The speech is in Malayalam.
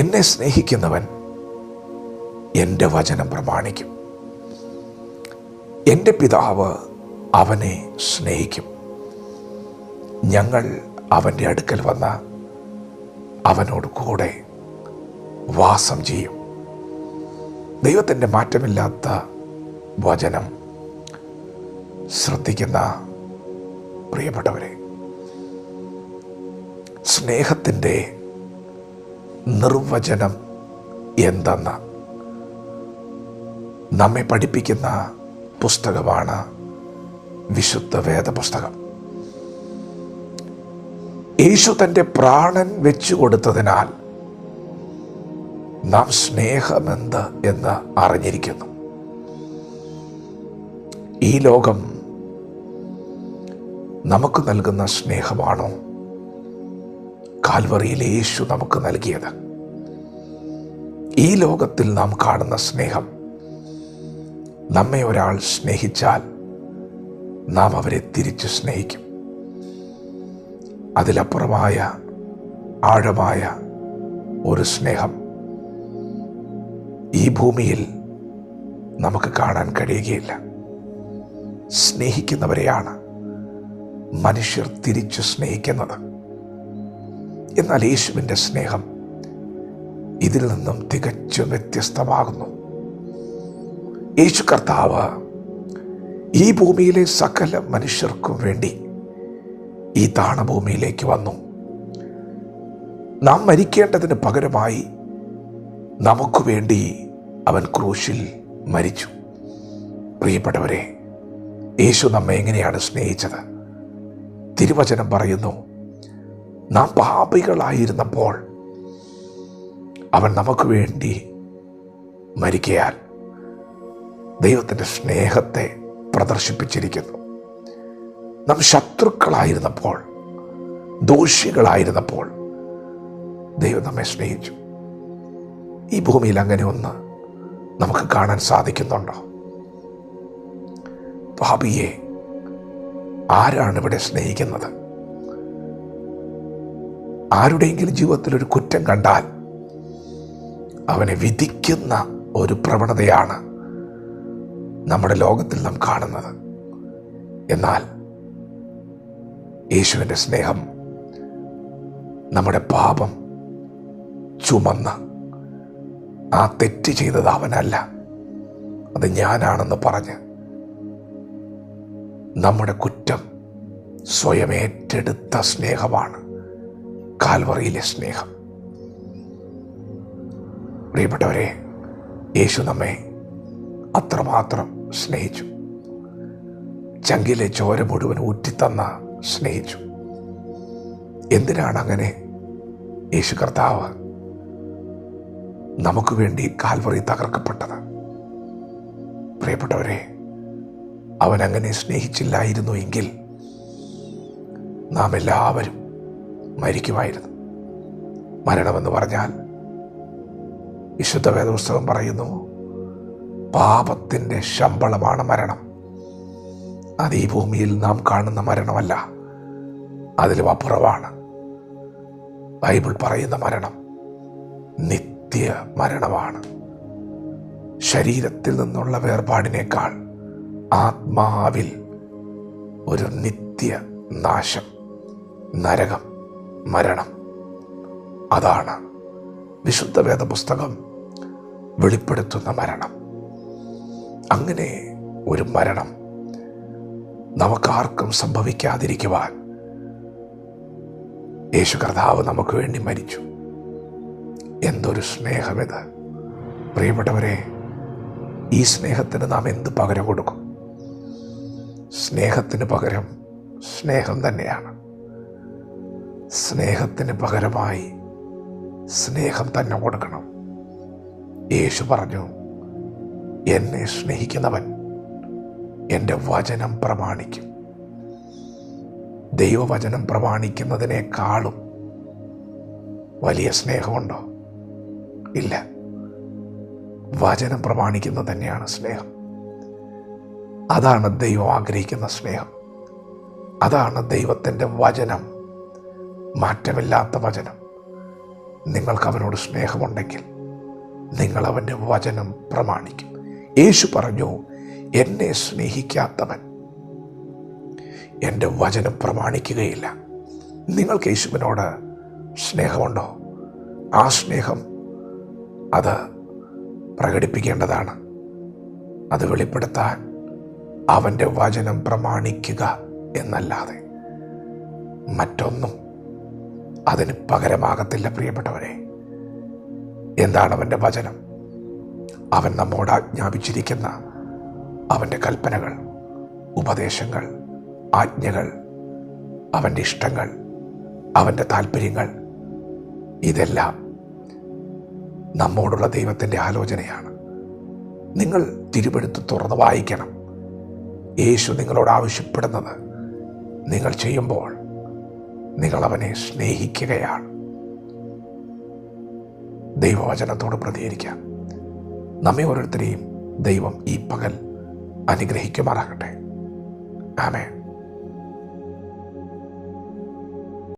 എന്നെ സ്നേഹിക്കുന്നവൻ എൻ്റെ വചനം പ്രമാണിക്കും. എൻ്റെ പിതാവ് അവനെ സ്നേഹിക്കും. ഞങ്ങൾ അവൻ്റെ അടുക്കൽ വന്ന അവനോട് കൂടെ വാസം ചെയ്യും. ദൈവത്തിൻ്റെ മാറ്റമില്ലാത്ത വചനം ശ്രദ്ധിക്കുന്ന പ്രിയപ്പെട്ടവരെ, സ്നേഹത്തിൻ്റെ നിർവചനം എന്തെന്ന് നമ്മെ പഠിപ്പിക്കുന്ന പുസ്തകമാണ് വിശുദ്ധ വേദപുസ്തകം. യേശു തൻ്റെ പ്രാണൻ വെച്ചു കൊടുത്തതിനാൽ നാം സ്നേഹമെന്ത് എന്ന് അറിഞ്ഞിരിക്കുന്നു. ഈ ലോകം നമുക്ക് നൽകുന്ന സ്നേഹമാണോ കാൽവറിയിൽ യേശു നമുക്ക് നൽകിയത്? ഈ ലോകത്തിൽ നാം കാണുന്ന സ്നേഹം, നമ്മെ ഒരാൾ സ്നേഹിച്ചാൽ നാം അവരെ തിരിച്ചു സ്നേഹിക്കും. അതിലപ്പുറമായ ആഴമായ ഒരു സ്നേഹം ഈ ഭൂമിയിൽ നമുക്ക് കാണാൻ കഴിയുകയില്ല. സ്നേഹിക്കുന്നവരെയാണ് മനുഷ്യർ തിരിച്ചു സ്നേഹിക്കുന്നത്. എന്നാൽ യേശുവിൻ്റെ സ്നേഹം ഇതിൽ നിന്നും തികച്ചും വ്യത്യസ്തമാകുന്നു. യേശു കർത്താവ് ഈ ഭൂമിയിലെ സകല മനുഷ്യർക്കും വേണ്ടി ഈ താണഭൂമിയിലേക്ക് വന്നു. നാം മരിക്കേണ്ടതിന് പകരമായി നമുക്ക് വേണ്ടി അവൻ ക്രൂശിൽ മരിച്ചു. പ്രിയപ്പെട്ടവരെ, യേശു നമ്മെ എങ്ങനെയാണ് സ്നേഹിച്ചത്? തിരുവചനം പറയുന്നു, നാം പാപികളായിരുന്നപ്പോൾ അവൻ നമുക്ക് വേണ്ടി മരിക്കയാൽ ദൈവത്തിൻ്റെ സ്നേഹത്തെ പ്രദർശിപ്പിച്ചിരിക്കുന്നു. നാം ശത്രുക്കളായിരുന്നപ്പോൾ, ദോഷികളായിരുന്നപ്പോൾ ദൈവം നമ്മെ സ്നേഹിച്ചു. ഈ ഭൂമിയിൽ അങ്ങനെ ഒന്ന് നമുക്ക് കാണാൻ സാധിക്കുന്നുണ്ടോ? പാപിയെ ആരാണ് ഇവിടെ സ്നേഹിക്കുന്നത്? ആരുടെയെങ്കിലും ജീവിതത്തിൽ ഒരു കുറ്റം കണ്ടാൽ അവനെ വിധിക്കുന്ന ഒരു പ്രവണതയാണ് നമ്മുടെ ലോകത്തിൽ നാം കാണുന്നത്. എന്നാൽ യേശുവിൻ്റെ സ്നേഹം നമ്മുടെ പാപം ചുമന്ന് ആ തെറ്റ് ചെയ്തത് അവനല്ല, അത് ഞാനാണെന്ന് പറഞ്ഞ് നമ്മുടെ കുറ്റം സ്വയം ഏറ്റെടുത്ത സ്നേഹമാണ് കാൽവറിയിലെ സ്നേഹം. പ്രിയപ്പെട്ടവരെ, യേശു നമ്മെ അത്രമാത്രം സ്നേഹിച്ചു. ചങ്കിലെ ചോര മുഴുവൻ ഊറ്റിത്തന്ന സ്നേഹിച്ചു. എന്തിനാണ് അങ്ങനെ യേശു കർത്താവ് നമുക്ക് വേണ്ടി കാൽവറി തകർക്കപ്പെട്ടത്? പ്രിയപ്പെട്ടവരെ, അവൻ അങ്ങനെ സ്നേഹിച്ചില്ലായിരുന്നു എങ്കിൽ നാം എല്ലാവരും മരിക്കുമായിരുന്നു. മരണമെന്ന് പറഞ്ഞാൽ വിശുദ്ധ വേദപുസ്തകം പറയുന്നു, പാപത്തിൻ്റെ ശമ്പളമാണ് മരണം. അത് ഈ ഭൂമിയിൽ നാം കാണുന്ന മരണമല്ല, അതിലും അപ്പുറമാണ്. ബൈബിൾ പറയുന്ന മരണം നിത്യ മരണമാണ്. ശരീരത്തിൽ നിന്നുള്ള വേർപാടിനേക്കാൾ ആത്മാവിൽ ഒരു നിത്യ നാശം, നരകം, മരണം. അതാണ് വിശുദ്ധ വേദപുസ്തകം വെളിപ്പെടുത്തുന്ന മരണം. അങ്ങനെ ഒരു മരണം നമുക്കാർക്കും സംഭവിക്കാതിരിക്കുവാൻ യേശു കർത്താവ് നമുക്ക് വേണ്ടി മരിച്ചു. എന്തൊരു സ്നേഹമിത്! പ്രിയപ്പെട്ടവരെ, ഈ സ്നേഹത്തിന് നാം എന്ത് പകരം കൊടുക്കും? സ്നേഹത്തിന് പകരം സ്നേഹം തന്നെയാണ്. സ്നേഹത്തിന് പകരമായി സ്നേഹം തന്നെ കൊടുക്കണം. യേശു പറഞ്ഞു, എന്നെ സ്നേഹിക്കുന്നവൻ എൻ്റെ വചനം പ്രമാണിക്കും. ദൈവവചനം പ്രമാണിക്കുന്നതിനേക്കാളും വലിയ സ്നേഹമുണ്ടോ? ഇല്ല. വചനം പ്രമാണിക്കുന്നത് തന്നെയാണ് സ്നേഹം. അതാണ് ദൈവം ആഗ്രഹിക്കുന്ന സ്നേഹം. അതാണ് ദൈവത്തിൻ്റെ വചനം, മാറ്റമില്ലാത്ത വചനം. നിങ്ങൾക്ക് അവനോട് സ്നേഹമുണ്ടെങ്കിൽ നിങ്ങൾ അവൻ്റെ വചനം പ്രമാണിക്കും. യേശു പറഞ്ഞു, എന്നെ സ്നേഹിക്കാത്തവൻ എൻ്റെ വചനം പ്രമാണിക്കുകയില്ല. നിങ്ങൾക്ക് യേശുവിനോട് സ്നേഹമുണ്ടോ? ആ സ്നേഹം അത് പ്രകടിപ്പിക്കേണ്ടതാണ്. അത് വെളിപ്പെടുത്താൻ അവൻ്റെ വചനം പ്രമാണിക്കുക എന്നല്ലാതെ മറ്റൊന്നും അതിന് പകരമാകത്തില്ല. പ്രിയപ്പെട്ടവരെ, എന്താണ് അവൻ്റെ വചനം? അവൻ നമ്മോട് ആജ്ഞാപിച്ചിരിക്കുന്ന അവൻ്റെ കൽപ്പനകൾ, ഉപദേശങ്ങൾ, ആജ്ഞകൾ, അവൻ്റെ ഇഷ്ടങ്ങൾ, അവൻ്റെ താല്പര്യങ്ങൾ, ഇതെല്ലാം നമ്മോടുള്ള ദൈവത്തിൻ്റെ ആലോചനയാണ്. നിങ്ങൾ തിരുവെഴുത്ത് തുറന്ന് വായിക്കണം. യേശു നിങ്ങളോട് ആവശ്യപ്പെടുന്നത് നിങ്ങൾ ചെയ്യുമ്പോൾ നിങ്ങൾ അവനെ സ്നേഹിക്കുകയാണ്. ദൈവവചനത്തോട് പ്രതികരിക്കാം. നമ്മെ ഓരോരുത്തരെയും ദൈവം ഈ പകൽ അനുഗ്രഹിക്കുമാറാകട്ടെ. ആമേൻ.